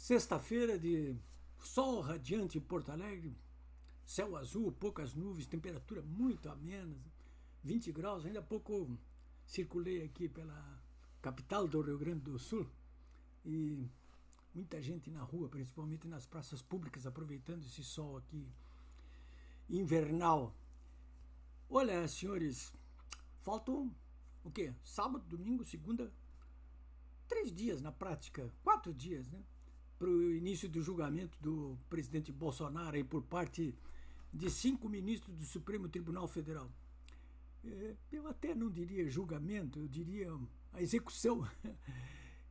Sexta-feira de sol radiante em Porto Alegre, céu azul, poucas nuvens, temperatura muito amena, 20 graus. Ainda há pouco circulei aqui pela capital do Rio Grande do Sul e muita gente na rua, principalmente nas praças públicas, aproveitando esse sol aqui invernal. Olha, senhores, faltam o quê? Sábado, domingo, segunda, 3 dias na prática, 4 dias, né? Para o início do julgamento do presidente Bolsonaro aí por parte de 5 ministros do Supremo Tribunal Federal. Eu até não diria julgamento, eu diria a execução,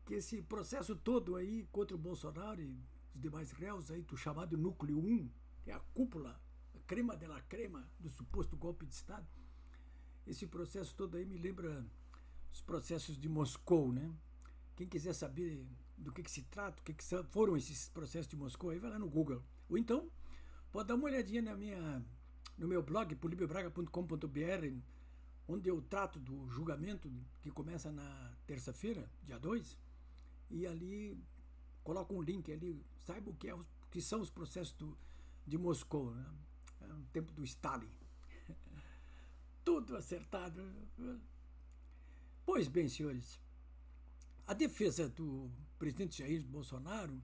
que esse processo todo aí contra o Bolsonaro e os demais réus aí do chamado Núcleo 1, que é a cúpula, a crema de la crema do suposto golpe de Estado, esse processo todo aí me lembra os processos de Moscou, né? Quem quiser saber do que se trata, o que foram esses processos de Moscou, aí vai lá no Google. Ou então, pode dar uma olhadinha no meu blog, polibiobraga.com.br, onde eu trato do julgamento que começa na terça-feira, dia 2, e ali coloco um link ali, saiba o que são os processos de Moscou, né? É o tempo do Stalin. Tudo acertado. Pois bem, senhores, a defesa do presidente Jair Bolsonaro,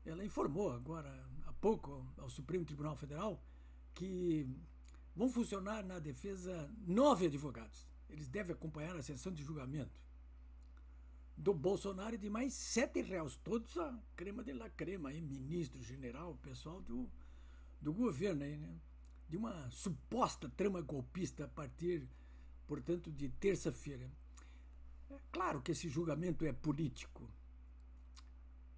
ela informou agora há pouco ao Supremo Tribunal Federal que vão funcionar na defesa 9 advogados. Eles devem acompanhar a sessão de julgamento do Bolsonaro e de mais 7 réus, todos a crema de la crema, aí, ministro, general, pessoal do governo, aí, né? De uma suposta trama golpista a partir, portanto, de terça-feira. É claro que esse julgamento é político.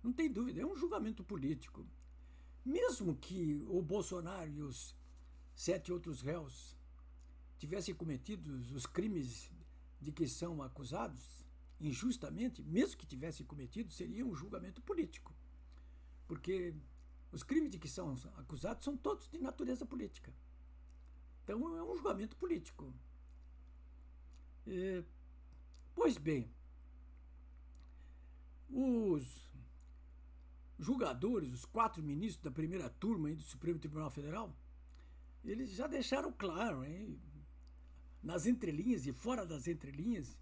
Não tem dúvida, é um julgamento político. Mesmo que o Bolsonaro e os 7 outros réus tivessem cometido os crimes de que são acusados, injustamente, mesmo que tivessem cometido, seria um julgamento político. Porque os crimes de que são acusados são todos de natureza política. Então é um julgamento político. Pois bem, os julgadores, os 4 ministros da primeira turma aí do Supremo Tribunal Federal, eles já deixaram claro, hein, nas entrelinhas e fora das entrelinhas,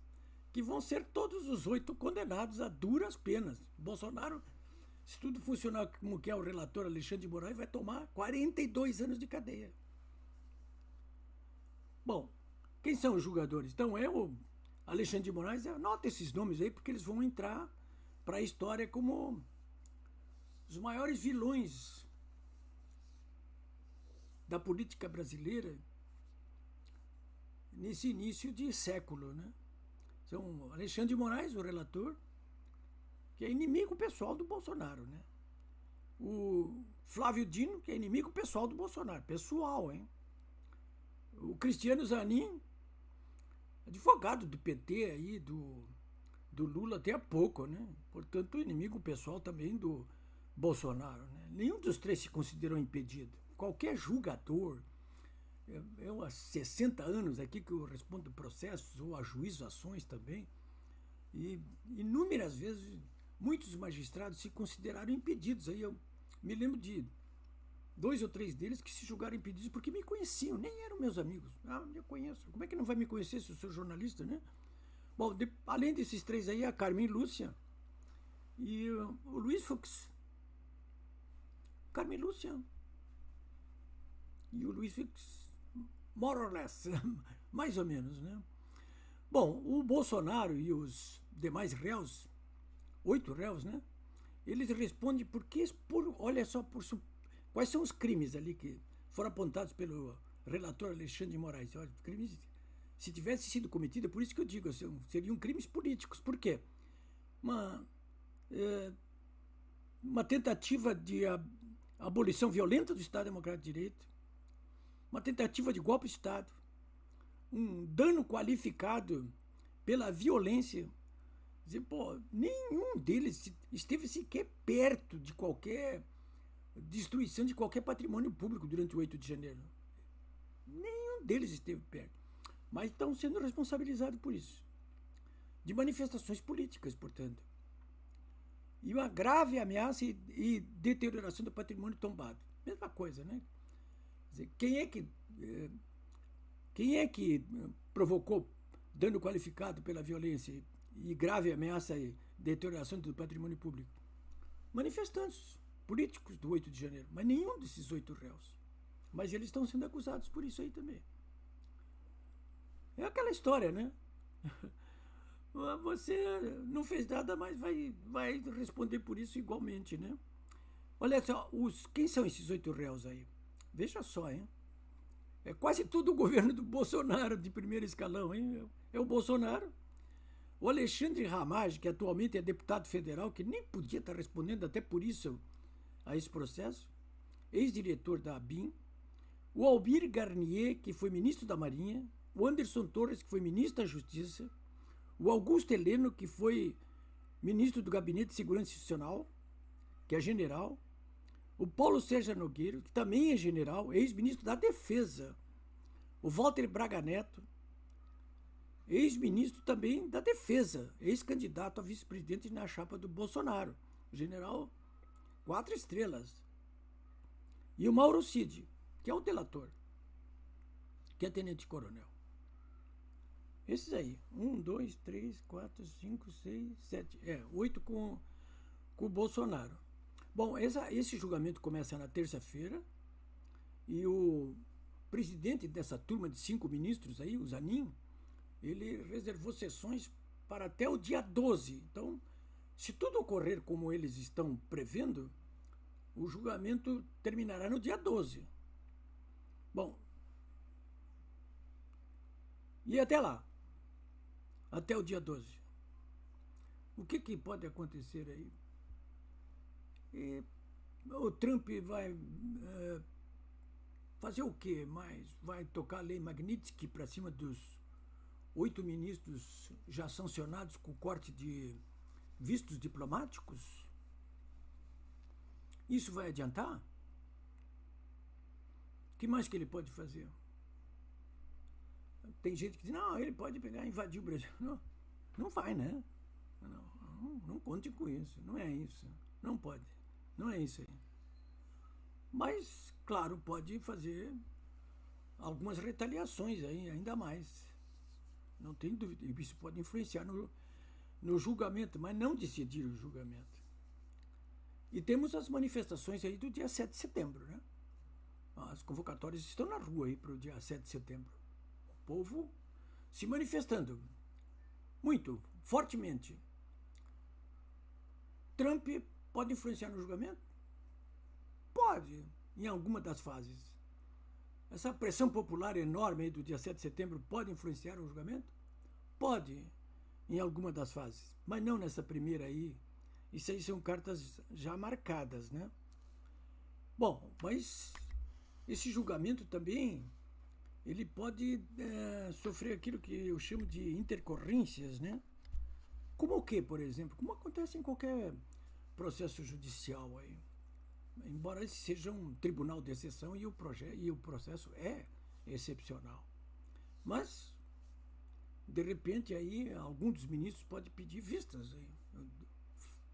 que vão ser todos os 8 condenados a duras penas. Bolsonaro, se tudo funcionar como quer o relator Alexandre de Moraes, vai tomar 42 anos de cadeia. Bom, quem são os julgadores? Então o Alexandre de Moraes, anota esses nomes aí, porque eles vão entrar para a história como os maiores vilões da política brasileira nesse início de século, né? São Alexandre de Moraes, o relator, que é inimigo pessoal do Bolsonaro, né? O Flávio Dino, que é inimigo pessoal do Bolsonaro, pessoal, hein? O Cristiano Zanin, advogado do PT aí, do Lula até há pouco, né? Portanto, inimigo pessoal também do Bolsonaro, né? Nenhum dos 3 se considerou impedido. Qualquer julgador, eu há 60 anos aqui que eu respondo processos ou a juízo ações também, e inúmeras vezes muitos magistrados se consideraram impedidos. Aí eu me lembro de 2 ou 3 deles que se julgaram impedidos porque me conheciam, nem eram meus amigos. Eu conheço. Como é que não vai me conhecer se eu sou jornalista, né? Bom, além desses 3 aí, a Carmen Lúcia e o Luiz Fux. Carmen Lúcia e o Luiz Fux, more or less, mais ou menos, né? Bom, o Bolsonaro e os demais réus, 8 réus, né? Eles respondem olha só, quais são os crimes ali que foram apontados pelo relator Alexandre de Moraes. Olha, crimes, se tivesse sido cometido, por isso que eu digo, seriam crimes políticos. Por quê? Uma tentativa de abolição violenta do Estado Democrático de Direito, uma tentativa de golpe de Estado, um dano qualificado pela violência. Dizer, nenhum deles esteve sequer perto de qualquer destruição de qualquer patrimônio público durante o 8 de janeiro. Nenhum deles esteve perto. Mas estão sendo responsabilizados por isso. De manifestações políticas, portanto. e uma grave ameaça e deterioração do patrimônio tombado. Mesma coisa, né? Quer dizer, quem é que provocou dano qualificado pela violência e grave ameaça e deterioração do patrimônio público? Manifestantes políticos do 8 de janeiro, mas nenhum desses 8 réus. Mas eles estão sendo acusados por isso aí também. É aquela história, né? Você não fez nada, mas vai responder por isso igualmente, né? Olha só, quem são esses 8 réus aí? Veja só, hein? É quase tudo o governo do Bolsonaro de primeiro escalão, hein? É o Bolsonaro. O Alexandre Ramage, que atualmente é deputado federal, que nem podia estar respondendo até por isso a esse processo, ex-diretor da ABIN. O Albir Garnier, que foi ministro da Marinha. O Anderson Torres, que foi ministro da Justiça. O Augusto Heleno, que foi ministro do Gabinete de Segurança Institucional, que é general. O Paulo Sérgio Nogueira, que também é general, ex-ministro da Defesa. O Walter Braga Neto, ex-ministro também da Defesa, ex-candidato a vice-presidente na chapa do Bolsonaro, general 4 estrelas. E o Mauro Cid, que é o delator, que é tenente-coronel. Esses aí, 1, 2, 3, 4, 5, 6, 7, 8 com o Bolsonaro. Bom, esse julgamento começa na terça-feira e o presidente dessa turma de 5 ministros aí, o Zanin, ele reservou sessões para até o dia 12. Então, se tudo ocorrer como eles estão prevendo, o julgamento terminará no dia 12. Bom, e até lá, até o dia 12. O que pode acontecer aí? O Trump vai fazer o quê mais? Vai tocar a lei Magnitsky para cima dos 8 ministros já sancionados com corte de vistos diplomáticos? Isso vai adiantar? O que mais que ele pode fazer? Tem gente que diz, não, ele pode pegar e invadir o Brasil. Não, não vai, né? Não conte com isso, não é isso. Não pode, não é isso aí. Mas, claro, pode fazer algumas retaliações aí, ainda mais. Não tem dúvida. Isso pode influenciar no julgamento, mas não decidir o julgamento. E temos as manifestações aí do dia 7 de setembro, né? As convocatórias estão na rua aí para o dia 7 de setembro. O povo se manifestando muito, fortemente. Trump pode influenciar no julgamento? Pode, em alguma das fases. Essa pressão popular enorme aí do dia 7 de setembro pode influenciar o julgamento? Pode, em alguma das fases, mas não nessa primeira aí. Isso aí são cartas já marcadas, né? Bom, mas esse julgamento também, ele pode sofrer aquilo que eu chamo de intercorrências, né? Como o quê, por exemplo? Como acontece em qualquer processo judicial aí. Embora esse seja um tribunal de exceção e o processo é excepcional. Mas, de repente, aí, algum dos ministros pode pedir vistas. Aí.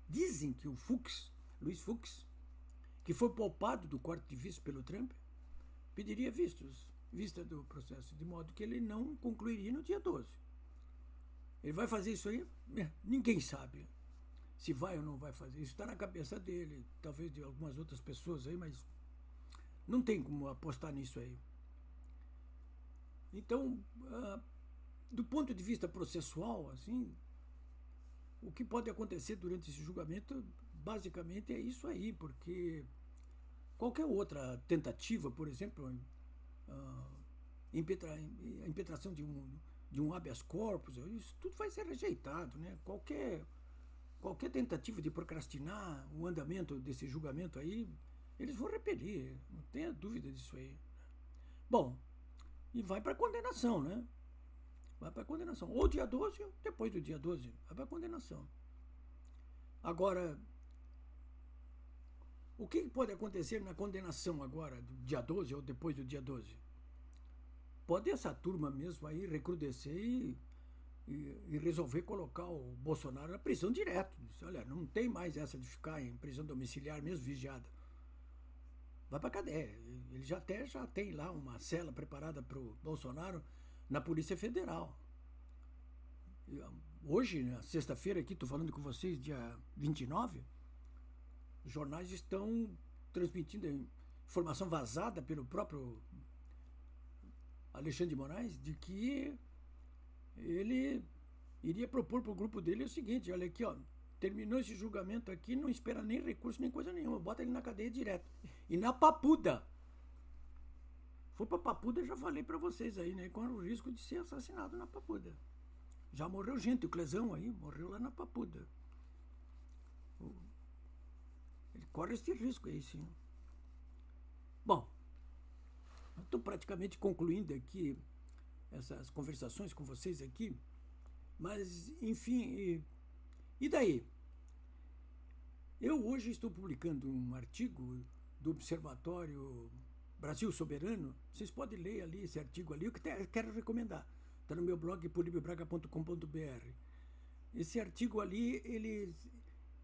Dizem que o Luiz Fux, que foi poupado do corte de visto pelo Trump, pediria vista do processo, de modo que ele não concluiria no dia 12. Ele vai fazer isso aí? Ninguém sabe se vai ou não vai fazer. Isso está na cabeça dele, talvez de algumas outras pessoas aí, mas não tem como apostar nisso aí. Então, do ponto de vista processual, assim, o que pode acontecer durante esse julgamento, basicamente, é isso aí, porque qualquer outra tentativa, por exemplo, a impetração de um habeas corpus, isso tudo vai ser rejeitado, né? Qualquer tentativa de procrastinar o andamento desse julgamento aí, eles vão repelir, não tenha dúvida disso aí. Bom, e vai para a condenação, né? Vai para a condenação. Ou dia 12, ou depois do dia 12, vai para a condenação. Agora, o que pode acontecer na condenação agora, do dia 12 ou depois do dia 12? Pode essa turma mesmo aí recrudescer e resolver colocar o Bolsonaro na prisão direto. Disse, olha, não tem mais essa de ficar em prisão domiciliar, mesmo vigiada. Vai para cadeia. Ele já tem lá uma cela preparada para o Bolsonaro na Polícia Federal. Hoje, na sexta-feira aqui, estou falando com vocês, dia 29, os jornais estão transmitindo informação vazada pelo próprio Alexandre de Moraes de que ele iria propor para o grupo dele o seguinte, olha aqui, ó, terminou esse julgamento aqui, não espera nem recurso, nem coisa nenhuma, bota ele na cadeia direto. E na Papuda. For para Papuda, já falei para vocês aí, né, com o risco de ser assassinado na Papuda. Já morreu gente, o Clezão aí, morreu lá na Papuda. Ele corre esse risco aí, sim. Bom, estou praticamente concluindo aqui essas conversações com vocês aqui, mas, enfim, e daí? Eu hoje estou publicando um artigo do Observatório Brasil Soberano, vocês podem ler ali esse artigo ali, eu quero recomendar, está no meu blog polibiobraga.com.br. Esse artigo ali,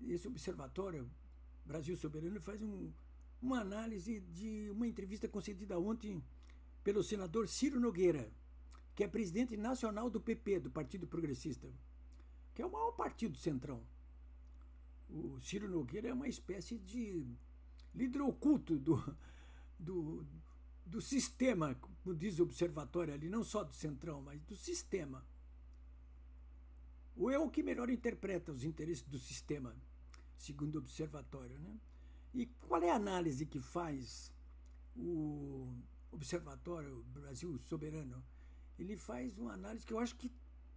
esse Observatório Brasil Soberano faz uma análise de uma entrevista concedida ontem pelo senador Ciro Nogueira, que é presidente nacional do PP, do Partido Progressista, que é o maior partido do Centrão. O Ciro Nogueira é uma espécie de líder oculto do sistema, como diz o observatório ali, não só do Centrão, mas do sistema. Ou é o que melhor interpreta os interesses do sistema, segundo o observatório, né? E qual é a análise que faz o Observatório Brasil Soberano? Ele faz uma análise que eu acho que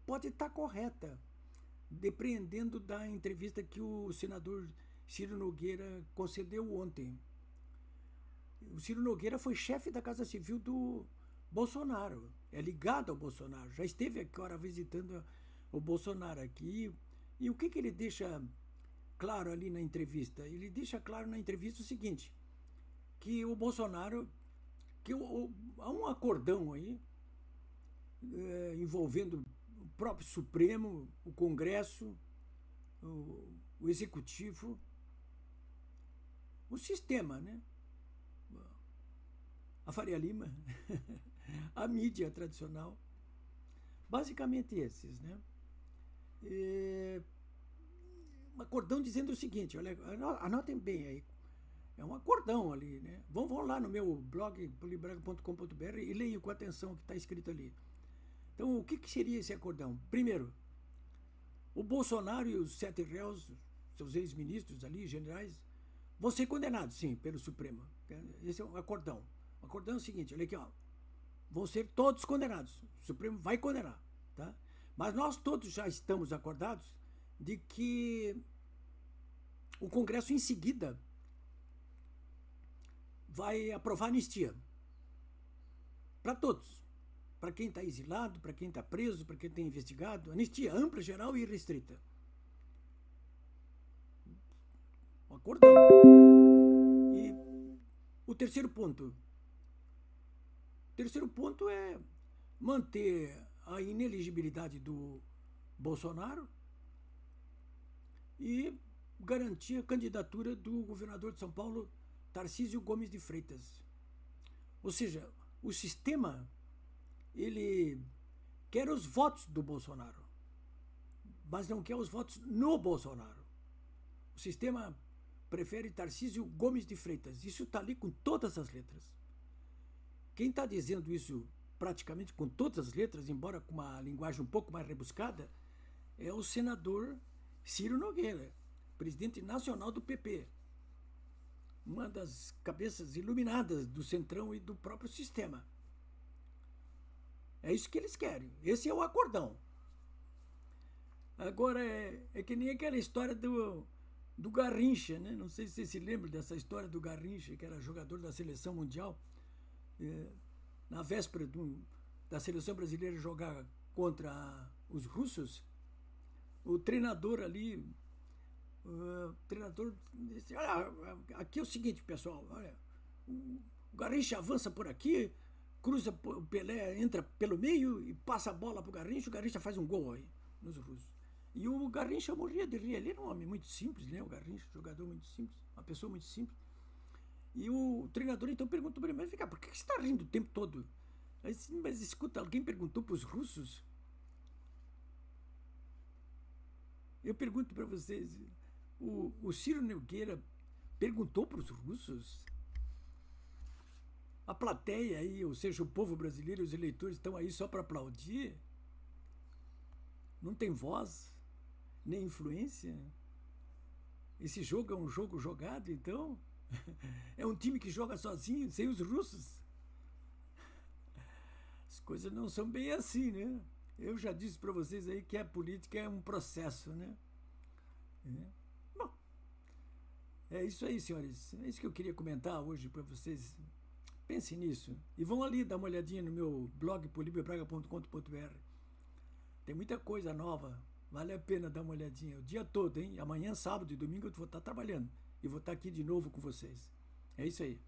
pode estar correta, depreendendo da entrevista que o senador Ciro Nogueira concedeu ontem. O Ciro Nogueira foi chefe da Casa Civil do Bolsonaro, é ligado ao Bolsonaro, já esteve agora visitando o Bolsonaro aqui. E o que ele deixa claro ali na entrevista? Ele deixa claro na entrevista o seguinte, que o Bolsonaro, que há um acordão aí, envolvendo o próprio Supremo, o Congresso, o Executivo, o sistema, né? A Faria Lima, a mídia tradicional, basicamente esses, né? Um acordão dizendo o seguinte, olha, anotem bem aí, é um acordão ali, né? Vão lá no meu blog, polibiobraga.com.br, e leiam com atenção o que está escrito ali. Então, o que seria esse acordão? Primeiro, o Bolsonaro e os 7 réus, seus ex-ministros ali, generais, vão ser condenados, sim, pelo Supremo. Esse é o acordão. O acordão é o seguinte, olha aqui, ó, vão ser todos condenados. O Supremo vai condenar, tá? Mas nós todos já estamos acordados de que o Congresso, em seguida, vai aprovar anistia para todos. Para quem está exilado, para quem está preso, para quem está investigado, anistia ampla, geral e restrita. Um acordão. E o terceiro ponto. O terceiro ponto é manter a inelegibilidade do Bolsonaro e garantir a candidatura do governador de São Paulo, Tarcísio Gomes de Freitas. Ou seja, o sistema, ele quer os votos do Bolsonaro, mas não quer os votos no Bolsonaro. O sistema prefere Tarcísio Gomes de Freitas. Isso está ali com todas as letras. Quem está dizendo isso praticamente com todas as letras, embora com uma linguagem um pouco mais rebuscada, é o senador Ciro Nogueira, presidente nacional do PP. Uma das cabeças iluminadas do Centrão e do próprio sistema. É isso que eles querem. Esse é o acordão. Agora, é que nem aquela história do Garrincha, né? Não sei se vocês se lembram dessa história do Garrincha, que era jogador da Seleção Mundial. Na véspera da Seleção Brasileira jogar contra os russos, o treinador ali, disse, olha, aqui é o seguinte, pessoal, olha, o Garrincha avança por aqui, cruza o Pelé, entra pelo meio e passa a bola pro Garrincha, o Garrincha faz um gol aí. nos russos. E o Garrincha morria de rir. Ele era um homem muito simples, né? O Garrincha, jogador muito simples, uma pessoa muito simples. E o treinador então perguntou para ele, mas vem cá, por que você está rindo o tempo todo? Aí disse, mas escuta, alguém perguntou para os russos? Eu pergunto para vocês, o Ciro Nogueira perguntou para os russos? A plateia aí, ou seja, o povo brasileiro, os eleitores estão aí só para aplaudir? Não tem voz, nem influência? Esse jogo é um jogo jogado, então? É um time que joga sozinho, sem os russos? As coisas não são bem assim, né? Eu já disse para vocês aí que a política é um processo, né? Bom, é isso aí, senhores. É isso que eu queria comentar hoje para vocês. Pensem nisso. E vão ali dar uma olhadinha no meu blog, polibiobraga.com.br. Tem muita coisa nova. Vale a pena dar uma olhadinha o dia todo, hein? Amanhã, sábado e domingo eu vou estar trabalhando. E vou estar aqui de novo com vocês. É isso aí.